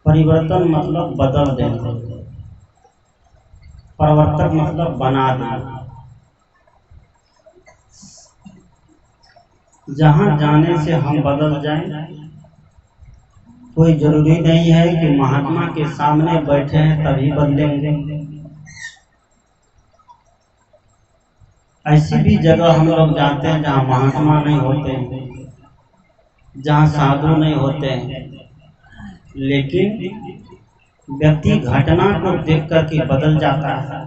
परिवर्तन मतलब बदल देना, प्रवर्तक मतलब बना देना। जहाँ जाने से हम बदल जाएं, कोई जरूरी नहीं है कि महात्मा के सामने बैठे हैं तभी बदलेंगे। ऐसी भी जगह हम लोग जाते हैं जहाँ महात्मा नहीं होते हैं, जहाँ साधु नहीं होते हैं, लेकिन व्यक्ति घटना को देख कर के बदल जाता है।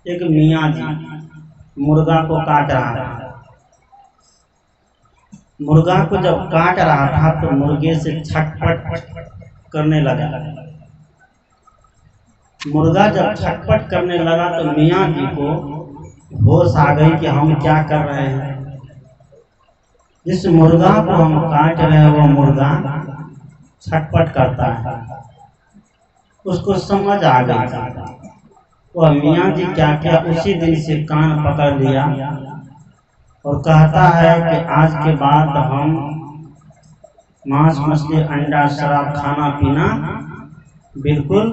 एक मियाँ जी मुर्गा को काट रहा था। मुर्गा को जब काट रहा था तो मुर्गे से छटपट करने लगा। मुर्गा जब छटपट करने लगा तो मियाँ जी को होश आ गई कि हम क्या कर रहे हैं। जिस मुर्गा को हम काट रहे हैं वो मुर्गा छटपट करता है। उसको समझ आ गई। वह मियाँ जी क्या किया, उसी दिन से कान पकड़ लिया और कहता है कि आज के बाद हम मांस मछली अंडा शराब खाना पीना बिल्कुल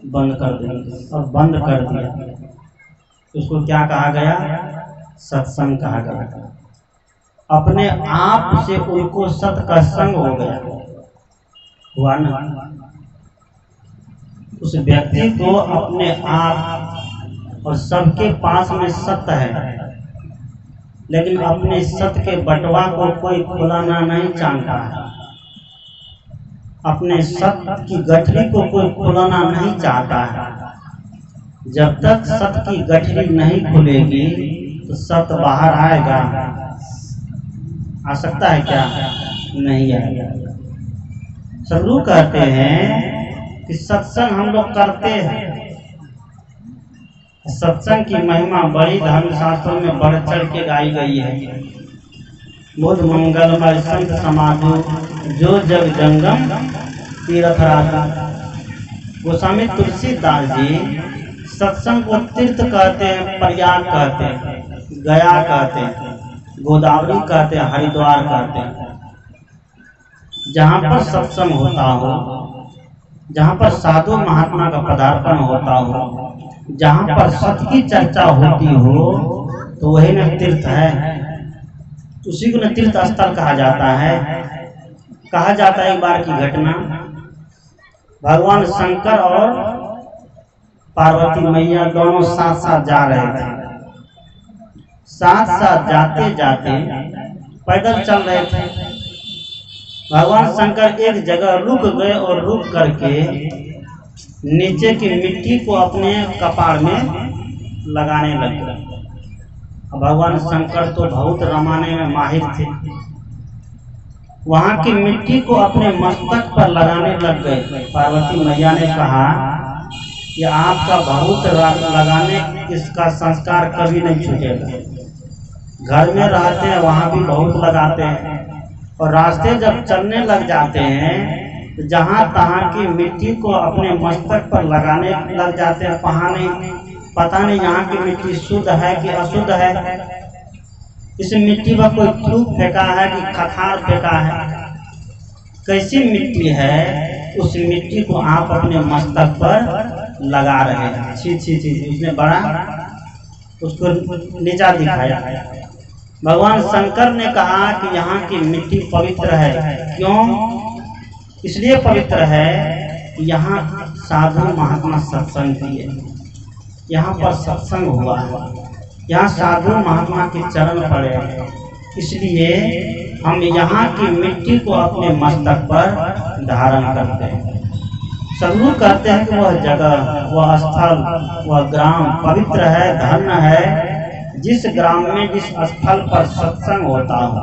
बंद कर देंगे। और बंद कर दिया। उसको क्या कहा गया? सत्संग कहा गया। अपने आप से उनको सत का संग हो गया, हुआ ना। उस व्यक्ति को अपने आप और सबके पास में सत्य है, लेकिन अपने सत्य के बटवा को कोई खुलाना नहीं चाहता है। अपने सत्य की गठरी को कोई खुलाना नहीं चाहता है। जब तक सत्य की गठरी नहीं खुलेगी तो सत्य बाहर आएगा? आ सकता है क्या? नहीं आएगा। सब लोग कहते हैं कि सत्संग हम लोग करते हैं। सत्संग की महिमा बड़ी धर्मशास्त्रों में बढ़ चढ़ के गाई गई है। बुध मंगलमय संत समाधु जो जग जंगम तीर्थ राजा। गोस्वामी तुलसीदास जी सत्संग को तीर्थ कहते हैं, प्रयाग कहते हैं, गया कहते हैं, गोदावरी कहते हैं, हरिद्वार कहते हैं। जहाँ पर सत्संग होता हो, जहाँ पर साधु महात्मा का पदार्पण होता हो, जहाँ पर सत्य की चर्चा होती हो, तो वही न तीर्थ है। उसी को न तीर्थ स्थल कहा जाता है। कहा जाता है एक बार की घटना, भगवान शंकर और पार्वती मैया दोनों साथ साथ जा रहे थे। साथ साथ जाते जाते पैदल चल रहे थे। भगवान शंकर एक जगह रुक गए और रुक करके नीचे की मिट्टी को अपने कपाड़ में लगाने लगे। भगवान शंकर तो बहुत रमाने में माहिर थे। वहां की मिट्टी को अपने मस्तक पर लगाने लग गए। पार्वती मैया ने कहा कि आपका बहुत लगाने इसका संस्कार कभी नहीं छूटेगा। घर में रहते हैं वहां भी बहुत लगाते हैं, और रास्ते जब चलने लग जाते हैं तो जहाँ तहाँ की मिट्टी को अपने मस्तक पर लगाने लग जाते हैं। पता नहीं यहाँ की मिट्टी शुद्ध है कि अशुद्ध है। इस मिट्टी पर कोई थूक फेंका है कि खखार फेंका है, कैसी मिट्टी है, उस मिट्टी को आप अपने मस्तक पर लगा रहे हैं। छी छी छी। उसने बड़ा उसको नीचा दिखाया। भगवान शंकर ने कहा कि यहाँ की मिट्टी पवित्र है। क्यों? इसलिए पवित्र है कि यहाँ साधु महात्मा सत्संग किए, यहाँ पर सत्संग हुआ है, यहाँ साधु महात्मा के चरण पड़े हैं। इसलिए हम यहाँ की मिट्टी को अपने मस्तक पर धारण करते हैं। सब लोग कहते हैं कि वह जगह, वह स्थल, वह ग्राम पवित्र है, धन्य है, जिस ग्राम में, जिस स्थल पर सत्संग होता हो।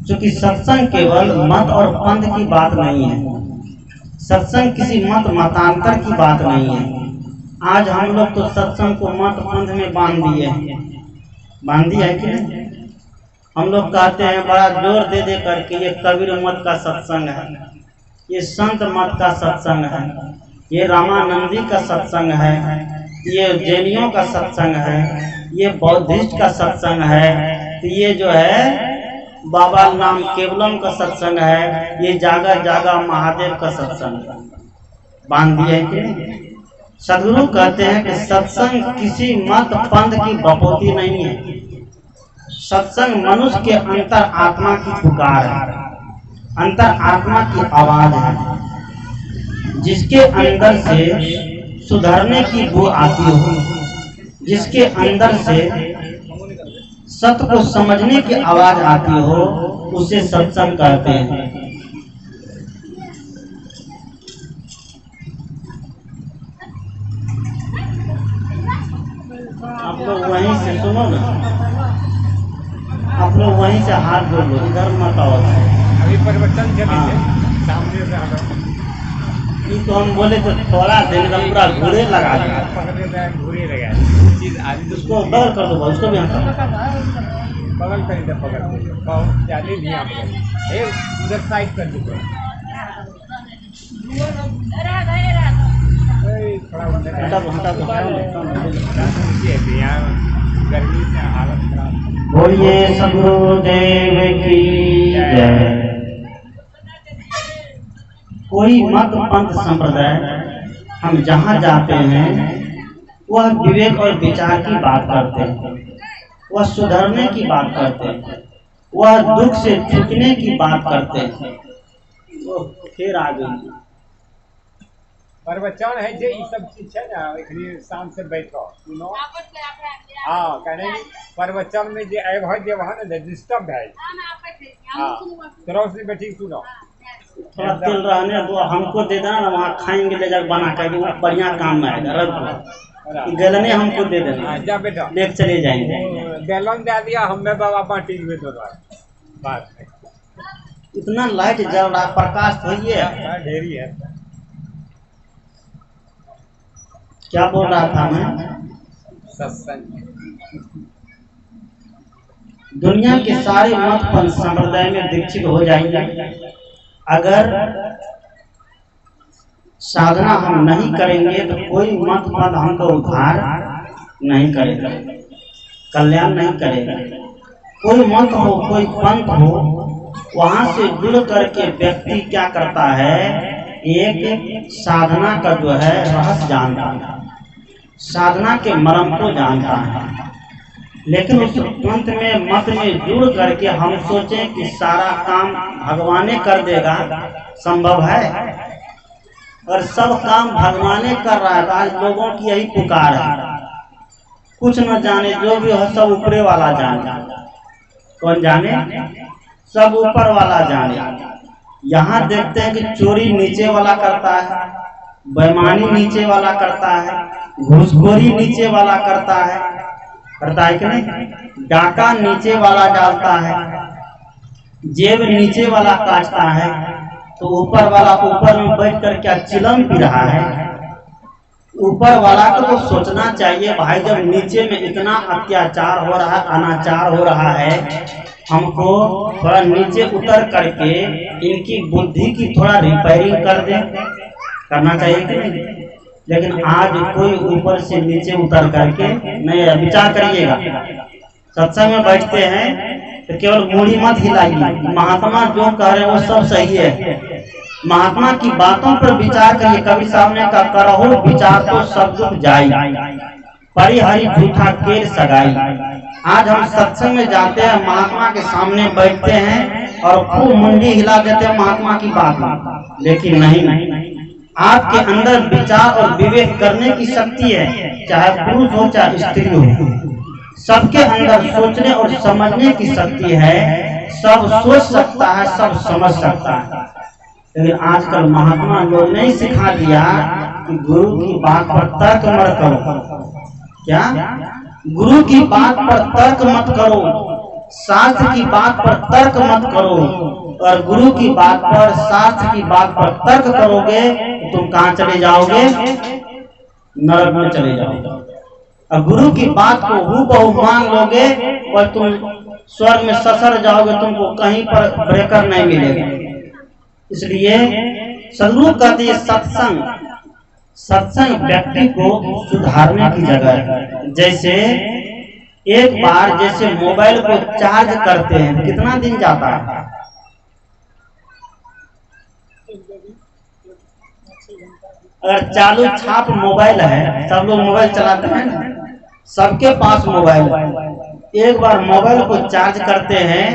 क्योंकि सत्संग केवल मत और पंथ की बात नहीं है। सत्संग किसी मत मतांतर की बात नहीं है। आज हम लोग तो सत्संग को मत पंथ में बांध दिए है कि नहीं? हम लोग कहते हैं बड़ा जोर दे दे करके ये कबीर मत का सत्संग है, ये संत मत का सत्संग है, ये रामानंदी का सत्संग है, ये जैनियों का सत्संग है, ये बौद्धिस्ट का सत्संग है। तो ये जो है बाबा नाम केवलम का सत्संग है, ये जागा जागा महादेव का सत्संग है। बांध दिया है कि सदगुरु कहते हैं कि सत्संग किसी मत पंथ की बपोती नहीं है। सत्संग मनुष्य के अंतर आत्मा की पुकार है, अंतर आत्मा की आवाज है, जिसके अंदर से सुधरने की बू आती हो, जिसके अंदर से सत्य को समझने की आवाज आती हो, उसे सत्संग कहते हैं। आप लोग वहीं से सुनो ना, आप लोग वहीं से हाथ जोड़ लो, इधर मत आओ। अभी परिवर्तन सामने से हटो। ये तो हम बोले तो थोड़ा दिन का पूरा घूरे लगा दिया, घूरे लगा चीज आदि उसको बगल कर दो, उसको भी हटा बगल कर दे, बहुत ज्यादा नहीं आप उधर साइड कर दो गर्मी से हालत खराब। बोलिए सदगुरुदेव की जय। कोई मत पंथ संप्रदाय हम जहाँ जाते हैं वह विवेक और विचार की बात करते हैं, वह सुधरने की बात करते हैं, वह दुख से छूटने की बात करते हैं। वो फिर आ गई प्रवचन है जे ई सब चीज है ना, एखनी शाम से बैठो सुनो। हाँ कहने प्रवचन में जे आए है जे वहाँ ना डिस्टर्ब है। हाँ तरह से बैठी सुनो। थोड़ा तेल रहने तो हमको दे देना ना, वहाँ खाएंगे ले जाकर बना कर, वो बढ़िया काम में आएगा। रख गलने हमको दे देना, जा बेटा लेके चले जाएंगे। गैलन दे दिया हमें बाबा पार्टी में तो बात इतना लाइट जल रहा, प्रकाश थोड़ी है, ढेरी है। क्या बोल रहा था मैं? सत्संग दुनिया के सारे मत पंथ संप्रदाय में दीक्षित हो जाएंगे, अगर साधना हम नहीं करेंगे तो कोई मत पंथ हमको उद्धार नहीं करेगा, कल्याण नहीं करेगा। कोई मत हो, कोई पंथ हो, वहां से जुड़ करके व्यक्ति क्या करता है, एक साधना का जो है रहस्य जानता है, साधना के मर्म को जानता है। लेकिन उस पंथ में मत में जुड़ करके हम सोचें कि सारा काम भगवाने कर देगा, संभव है? और सब काम भगवाने कर रहा है। आज लोगों की यही पुकार है, कुछ न जाने, जो भी हो सब ऊपरे वाला जाने। कौन जाने? सब ऊपर वाला जाने। यहाँ देखते हैं कि चोरी नीचे वाला करता है, बेईमानी नीचे वाला करता है, घूसखोरी नीचे वाला करता है कि नहीं? डाका नीचे वाला डालता है, जेब नीचे वाला काटता है, तो ऊपर वाला ऊपर में बैठ कर क्या चिलम पी रहा है? ऊपर वाला को तो सोचना चाहिए, भाई जब नीचे में इतना अत्याचार हो रहा है, अनाचार हो रहा है, हमको थोड़ा नीचे उतर करके इनकी बुद्धि की थोड़ा रिपेयरिंग कर दे, करना चाहिए कि नहीं? लेकिन आज कोई ऊपर से नीचे उतर करके नहीं। विचार करिएगा, सत्संग में बैठते हैं तो केवल मूड़ी मत हिलाइए, महात्मा जो कह रहे हैं वो सब सही है, महात्मा की बातों पर विचार करिए। कभी सामने का करहो विचार तो सब दुख जाई, परिहरी झूठा केर सगाई। आज हम सत्संग में जाते हैं, महात्मा के सामने बैठते हैं और खूब मुंडी हिला देते हैं महात्मा की बात, लेकिन नहीं, आपके अंदर विचार और विवेक करने की शक्ति है, चाहे पुरुष हो चाहे स्त्री हो, सबके अंदर सोचने और समझने की शक्ति है। सब सोच सकता है, सब समझ सकता है। लेकिन आजकल महात्मा लोग नहीं सिखा दिया कि गुरु की बात पर तर्क मत करो। क्या? गुरु की बात पर तर्क मत करो, शास्त्र की बात पर तर्क मत करो। और गुरु की बात पर, शास्त्र की बात पर तर्क करोगे तो तुम कहाँ चले जाओगे? नरक में चले जाओगे। और गुरु की बात को हूबहू मान लोगे और तुम स्वर्ग में ससर जाओगे, तुमको कहीं पर ब्रेकर नहीं मिलेगा। इसलिए सदगुरु कहते हैं सत्संग व्यक्ति को सुधारने की जगह है। जैसे एक बार जैसे मोबाइल को चार्ज करते हैं कितना दिन जाता है? अगर चालू छाप मोबाइल है, सब लोग मोबाइल चलाते हैं ना, सबके पास मोबाइल है। एक बार मोबाइल को चार्ज करते हैं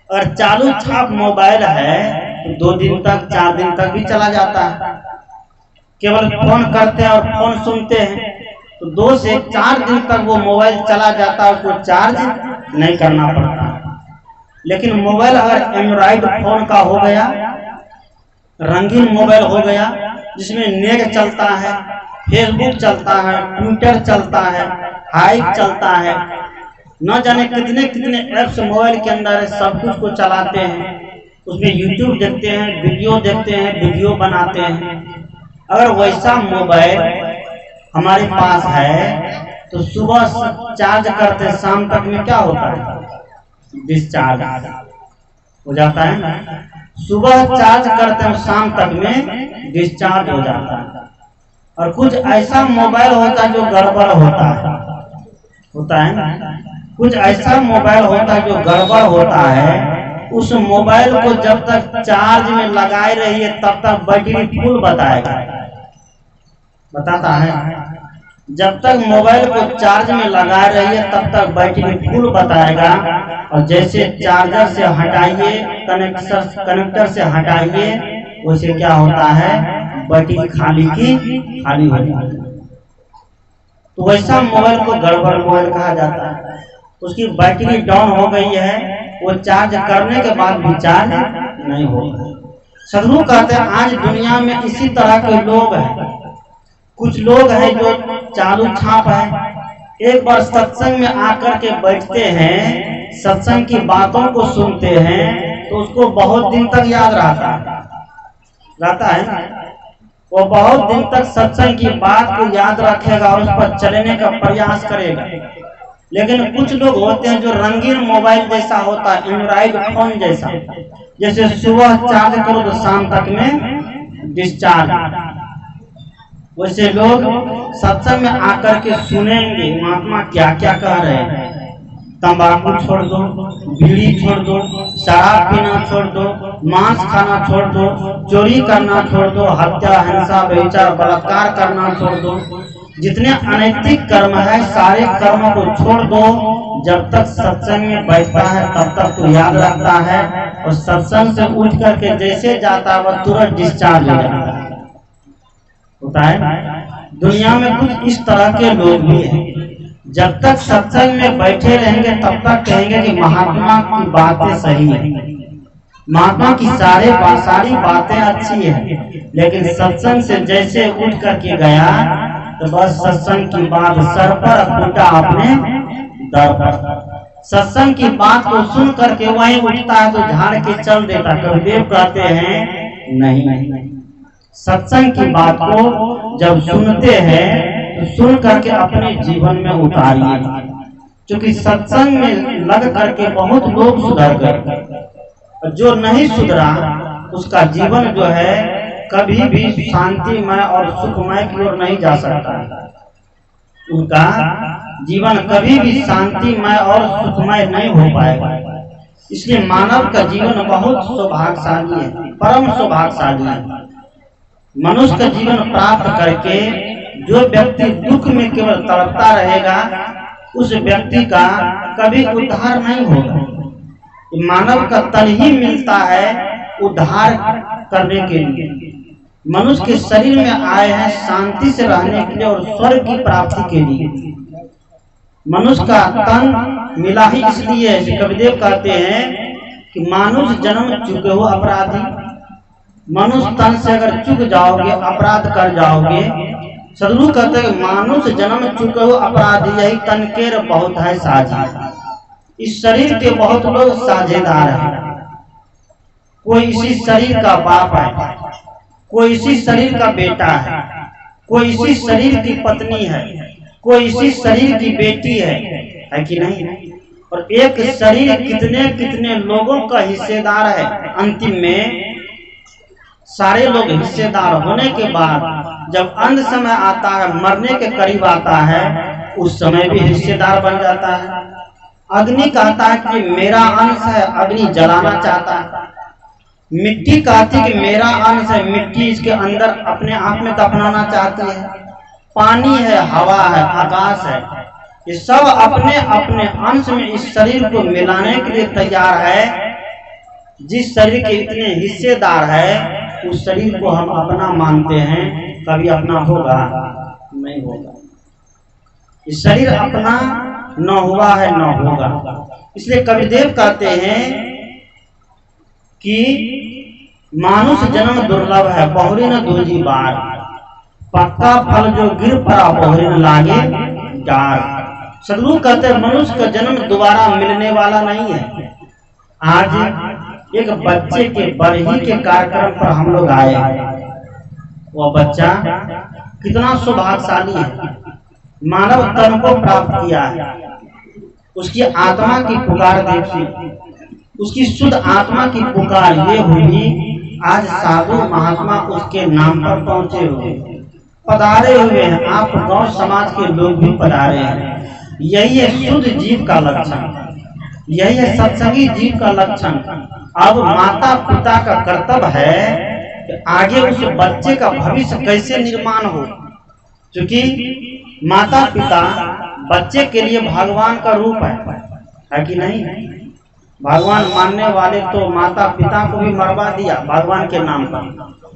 और चालू छाप मोबाइल है तो 2 दिन तक 4 दिन तक भी चला जाता है। केवल फोन करते हैं और फोन सुनते हैं तो 2 से 4 दिन तक वो मोबाइल चला जाता है, उसको चार्ज नहीं करना पड़ता। लेकिन मोबाइल अगर एंड्रॉइड फोन का हो गया, रंगीन मोबाइल हो गया जिसमें नेट चलता है, फेसबुक चलता है, ट्विटर चलता है, हाइप चलता है, न जाने कितने कितने ऐप्स मोबाइल के अंदर है, सब कुछ को चलाते हैं, उसमें यूट्यूब देखते हैं, वीडियो बनाते हैं। अगर वैसा मोबाइल हमारे पास है तो सुबह चार्ज करते शाम तक में क्या होता है? डिस्चार्ज हो जाता है ना। सुबह चार्ज करते हैं शाम तक में डिस्चार्ज हो जाता है। और कुछ ऐसा मोबाइल होता है जो गड़बड़ होता है ना, कुछ ऐसा मोबाइल होता है जो गड़बड़ होता है। उस मोबाइल को जब तक चार्ज में लगाए रहिए तब तक बैटरी फुल बताता है। जब तक मोबाइल को चार्ज में लगाए रहिए तब तक बैटरी फुल बताएगा, और जैसे चार्जर से हटाइए, कनेक्टर से हटाइए, वैसे क्या होता है? बैटरी खाली हो जाती है। तो वैसा मोबाइल को गड़बड़ मोबाइल कहा जाता है। उसकी बैटरी डाउन हो गई है, वो चार्ज करने के बाद भी चार्ज नहीं होगा। सदगुरु कहते हैं आज दुनिया में इसी तरह के लोग हैं। कुछ लोग हैं जो चालू छाप है, एक बार सत्संग में आकर के बैठते हैं, सत्संग की बातों को सुनते हैं तो उसको बहुत दिन तक याद रहता है। वो बहुत दिन तक सत्संग की बात को याद रखेगा और उस पर चलने का प्रयास करेगा। लेकिन कुछ लोग होते हैं जो रंगीन मोबाइल जैसा होता है, एंड्रॉइड फोन जैसा, जैसे सुबह चार्ज करो तो शाम तक में डिस्चार्ज। वैसे लोग सत्संग में आकर के सुनेंगे महात्मा क्या क्या कह रहे हैं। तंबाकू छोड़ दो, बीड़ी छोड़ दो, शराब पीना छोड़ दो, मांस खाना छोड़ दो, चोरी करना छोड़ दो, हत्या, हिंसा, व्यभिचार, बलात्कार करना छोड़ दो। जितने अनैतिक कर्म है सारे कर्मों को छोड़ दो। जब तक सत्संग में बैठता है तब तक तो याद रखता है, और सत्संग से उठ करके जैसे जाता है वह तुरंत डिस्चार्ज हो जाता है। होता है दुनिया में कुछ इस तरह के लोग भी हैं। जब तक सत्संग में बैठे रहेंगे तब तक कहेंगे कि महात्मा की बातें सही है, महात्मा की सारी बातें अच्छी है। लेकिन सत्संग से जैसे उठ करके गया तो बस सत्संग की बात सर पर फूटा अपने दर पर। सत्संग की बात को सुन करके वहीं उठता है तो झाड़ के चल देता। कबीर कहते हैं नहीं, सत्संग की बात को जब सुनते हैं तो सुन करके अपने जीवन में उतारिए, क्योंकि सत्संग में लग करके बहुत लोग सुधर गए। जो नहीं सुधरा उसका जीवन जो है कभी भी शांतिमय और सुखमय की ओर नहीं जा सकता। उनका जीवन कभी भी शांतिमय और सुखमय नहीं हो पाएगा। इसलिए मानव का जीवन बहुत सौभाग्यशाली है, परम सौभाग्यशाली है। मनुष्य का जीवन प्राप्त करके जो व्यक्ति दुख में केवल तड़पता रहेगा उस व्यक्ति का कभी उद्धार नहीं होगा। मानव का तन ही मिलता है उद्धार करने के लिए। मनुष्य के शरीर में आए हैं शांति से रहने के लिए और स्वर्ग की प्राप्ति के लिए। मनुष्य का तन मिला ही इसलिए है। कबीर कहते हैं कि मानुष जन्म चुके हो अपराधी। मनुष्य तन से अगर चुक जाओगे, अपराध कर जाओगे, सदगुरु कहते हैं मानुष जन्म चुके हो अपराधी, यही तन के बहुत है साझी। इस शरीर के बहुत लोग साझेदार हैं। कोई इसी शरीर का बाप है, कोई इसी शरीर का बेटा है, कोई इसी शरीर की पत्नी है, कोई इसी शरीर की बेटी है कि नहीं? और एक शरीर कितने कितने लोगों का हिस्सेदार है। अंतिम में सारे लोग हिस्सेदार होने के बाद जब अंत समय आता है, मरने के करीब आता है, उस समय भी हिस्सेदार बन जाता है। अग्नि कहता है कि मेरा अंश है, अग्नि जलाना चाहता है। मिट्टी कहती है कि मेरा अंश है, मिट्टी इसके अंदर अपने आप में दफनाना चाहती है। पानी है, हवा है, आकाश है, ये सब अपने अपने अंश में इस शरीर को मिलाने के लिए तैयार है। जिस शरीर के इतने हिस्सेदार है उस शरीर को हम अपना मानते हैं, कभी अपना होगा नहीं होगा। इस शरीर अपना न हुआ है न होगा। इसलिए कबीरदेव कहते हैं कि मानुष जन्म दुर्लभ है, बहुरी न दूजी बार, पक्का फल जो गिर पड़ा बहुरी न लागे डार। सदगुरु कहते हैं मनुष्य का जन्म दोबारा मिलने वाला नहीं है। आज एक बच्चे के बरही के कार्यक्रम पर हम लोग आए। वह बच्चा कितना सौभाग्यशाली है, मानव तन को प्राप्त किया है। उसकी आत्मा की पुकार देखिए, उसकी शुद्ध आत्मा की पुकार ये हुई। आज साधु महात्मा उसके नाम पर पहुंचे हुए, पधारे हुए हैं। आप गांव समाज के लोग भी पधारे हैं। यही है शुद्ध जीव का लक्षण, यही है सत्संगी जीव का लक्षण। अब माता पिता का कर्तव्य है कि आगे उस बच्चे का भविष्य कैसे निर्माण हो, क्योंकि माता पिता बच्चे के लिए भगवान का रूप है कि नहीं। भगवान मानने वाले तो माता पिता को भी मरवा दिया, भगवान के नाम पर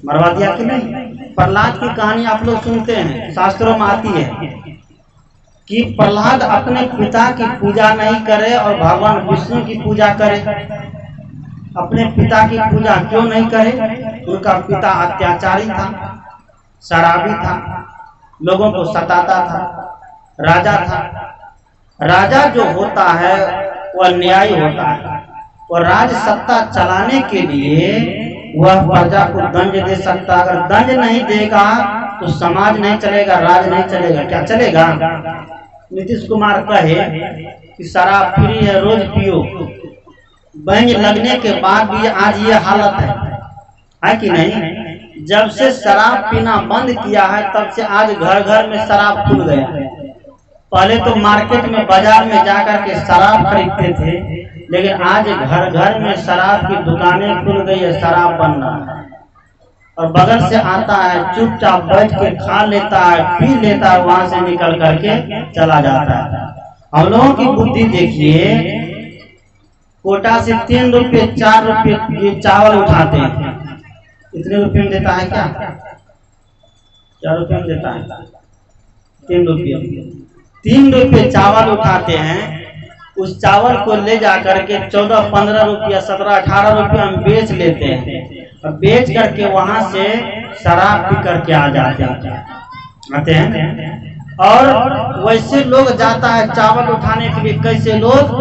मरवा दिया कि नहीं। प्रहलाद की कहानी आप लोग सुनते हैं, शास्त्रों में आती है कि प्रहलाद अपने पिता की पूजा नहीं करे और भगवान विष्णु की पूजा करे। अपने पिता की पूजा क्यों नहीं करे? उनका पिता अत्याचारी था, शराबी था, लोगों को सताता था, राजा था। राजा जो होता है वह न्यायी होता है, और राज सत्ता चलाने के लिए वह प्रजा को दंड दे सकता। अगर दंड नहीं देगा तो समाज नहीं चलेगा, राज नहीं चलेगा। क्या चलेगा? नीतीश कुमार कहे कि शराब फ्री है, रोज पियो, बैंक लगने के बाद भी आज ये हालत है कि नहीं। जब से शराब पीना बंद किया है तब से आज घर घर में शराब खुल गया। पहले तो मार्केट में बाजार में जाकर के शराब खरीदते थे, लेकिन आज घर घर में शराब की दुकानें खुल गई है, शराब बन रहा है। और बगल से आता है, चुपचाप बैठ के खा लेता है, पी लेता है, वहां से निकल करके चला जाता है। हम लोगों की बुद्धि देखिए, कोटा से 3 रुपये 4 रुपये ये चावल उठाते हैं। इतने रुपये में देता है क्या? 4 रुपये में देता है, 3 रुपये। 3 रुपये चावल उठाते हैं। उस चावल को ले जाकर के 14, 15 रुपया, 17, 18 रुपया हम बेच लेते हैं। और बेच करके वहां से शराब पी करके आ जाते हैं। और वैसे लोग जाता है चावल उठाने के लिए। कैसे लोग?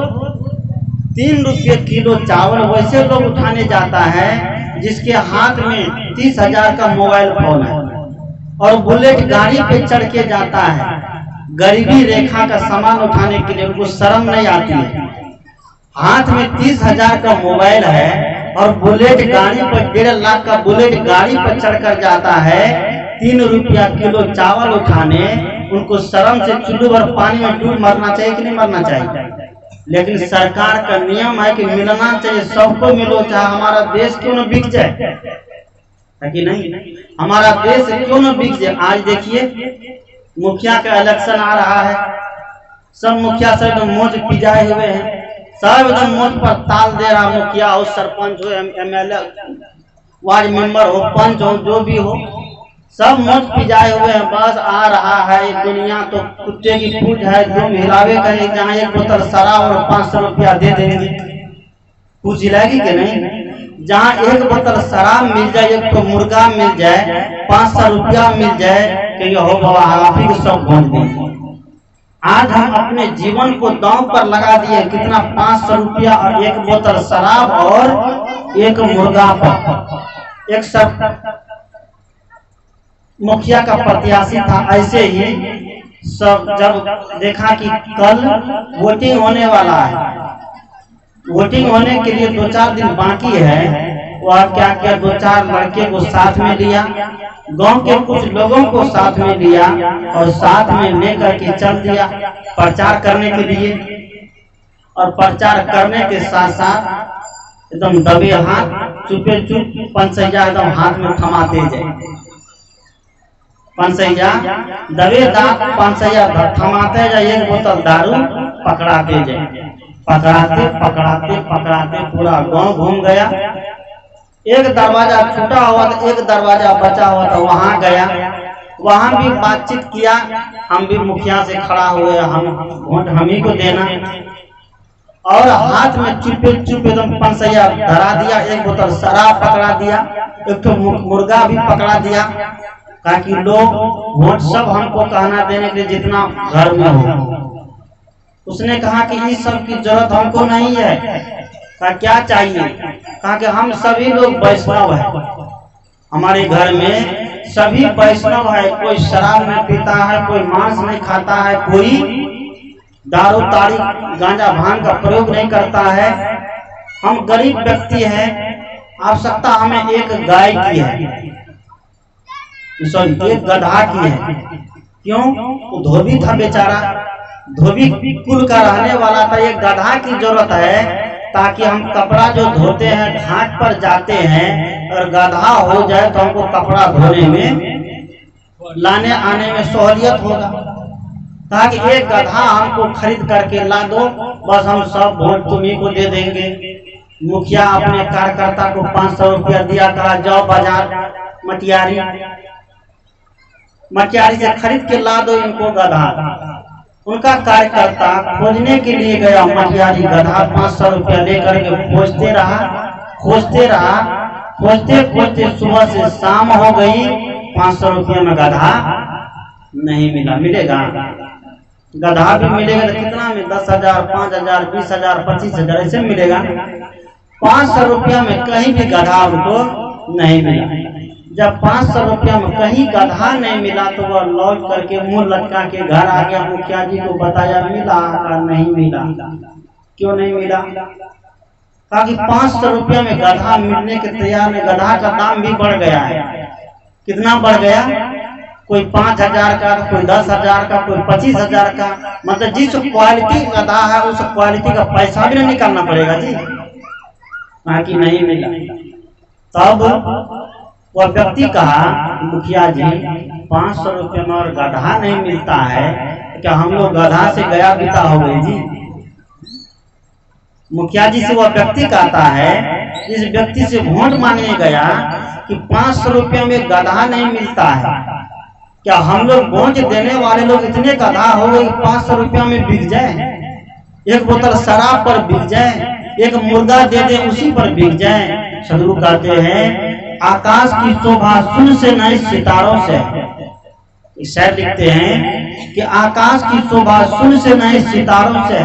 3 रुपये किलो चावल वैसे लोग उठाने जाता है जिसके हाथ में 30,000 का मोबाइल फोन है और बुलेट गाड़ी पे चढ़ के जाता है। गरीबी रेखा का सामान उठाने के लिए उनको शर्म नहीं आती है। हाथ में 30,000 का मोबाइल है और बुलेट गाड़ी पर 1.5 लाख का बुलेट गाड़ी पर चढ़कर जाता है 3 रुपया किलो चावल उठाने। उनको शर्म से चुल्लू भर पानी में डूब मरना चाहिए कि नहीं मरना चाहिए? लेकिन सरकार का नियम है कि मिलना चाहिए, सबको मिलो, चाहे हमारा देश क्यों न बिक जाए, है कि नहीं। हमारा देश क्यों न बिक जाए। आज देखिए मुखिया का इलेक्शन आ रहा है, सब मुखिया सब एकदम मौज पिजाए हुए हैं, सब एकदम मौज पर ताल दे रहा। मुखिया हो, सरपंच हो, MLA, वार्ड मेंबर हो, पंच हो, जो भी हो, सब मौज पिजाए हुए हैं। बस आ रहा है दुनिया तो कुत्ते की पूछ है, जो हिलावे कहे जहाँ 1 बोतल शराब और 500 रुपया दे देंगे, पूछ हिलाएगी कि नहीं। जहाँ 1 बोतल शराब मिल जाए, 1 तो मुर्गा मिल जाए, 500 रुपया मिल जाए, कहेंगे हो बाबा आप ही को सब भोज देंगे। आज हम अपने जीवन को दांव पर लगा दिए, कितना 500 रुपया और 1 बोतल शराब और 1 मुर्गा पर। एक सब मुखिया का प्रत्याशी था। ऐसे ही सब जब देखा कि कल वोटिंग होने वाला है, वोटिंग होने के लिए 2-4 दिन बाकी है, वह क्या किया, 2-4 लड़के को साथ में लिया, गांव के कुछ लोगों को साथ में लिया और साथ में लेकर के चल दिया प्रचार करने के लिए। और प्रचार करने के साथ साथ एकदम दबे हाथ, चुपे चुप पंचैया एकदम हाथ में थमाते जाए, पंचैया दबे दांत पंचैया थमाते जाए, एक बोतल दारू पकड़ाते जाए, पकड़ाते पकड़ाते पकड़ाते पूरा गांव घूम गया। एक दरवाजा छूटा हुआ था, एक दरवाजा बचा हुआ था, वहां गया, वहां भी बातचीत किया, हम भी मुखिया से खड़ा हुए, हम वोट हम ही को देना, और हाथ में चुपे चुप एकदम पंचैया धरा दिया, एक बोतल शराब पकड़ा दिया, एक तो मुर्गा भी पकड़ा दिया, ताकि लोग वोट सब हमको कहना देने के लिए जितना घर में हो। उसने कहा कि इस सब की जरूरत हमको नहीं है। कहा क्या चाहिए? कहा कि हम सभी लोग वैष्णव है, हमारे घर में सभी वैष्णव है, कोई शराब नहीं पीता है, कोई मांस नहीं खाता है, कोई दारू ताड़ी गांजा भांग का प्रयोग नहीं करता है, हम गरीब व्यक्ति हैं, आवश्यकता हमें एक गाय की है, एक गधा की है। क्यों? वो धोबी था बेचारा, धोबी कुल का रहने वाला था, एक गधा की जरूरत है ताकि हम कपड़ा जो धोते हैं घाट पर जाते हैं और गधा हो जाए तो हमको कपड़ा धोने में लाने आने में सहूलियत होगा। कहा कि एक गधा हमको खरीद करके ला दो, बस हम सब वोट तुम्ही को दे देंगे। मुखिया अपने कार्यकर्ता को 500 रुपया दिया, कहा जाओ बाजार मटियारी से खरीद के ला दो इनको गधा। उनका कार्यकर्ता खोजने के लिए गया मटियारी, गधा 500 रुपया लेकर के खोजते रहा, खोजते खोजते सुबह से शाम हो गई, 500 रुपया में गधा नहीं मिला। मिलेगा गधा भी मिलेगा तो कितना में, 10,000, 5,000, 20,000, 25,000 ऐसे मिलेगा। 500 रुपया में कहीं भी गधा उनको नहीं मिला। जब 500 रुपया में कहीं गधा नहीं मिला तो वह लौट करके मुंह लटका के घर आ गया, मुखिया जी को बताया, मिला? नहीं मिला। क्यों नहीं मिला? कहा कि 500 रुपया में गधा मिलने के तैयार में, गधा का दाम भी बढ़ गया है। कितना बढ़ गया? कोई 5,000 का, कोई 10,000 का, कोई 25,000 का, मतलब जिस क्वालिटी गधा है उस क्वालिटी का पैसा भी नहीं निकालना पड़ेगा जी। कहा कि नहीं मिला। तब वह व्यक्ति कहा, मुखिया जी 500 रुपये में और गधा नहीं मिलता है, क्या हम लोग गधा से गया बिता हो गए जी? मुखिया जी से वह व्यक्ति कहता है, इस व्यक्ति से वोट मांगने गया कि 500 रुपये में गधा नहीं मिलता है, क्या हम लोग वोट देने वाले लोग इतने गधा हो गए 500 रुपया में बिक जाए, एक बोतल शराब पर बिक जाए, एक मुर्गा दे दे उसी पर बिक जाए। सदगुरु कहते हैं, आकाश की शोभा सुन से नहीं सितारों से। शायद लिखते हैं कि आकाश की शोभा सुन से नहीं सितारों से।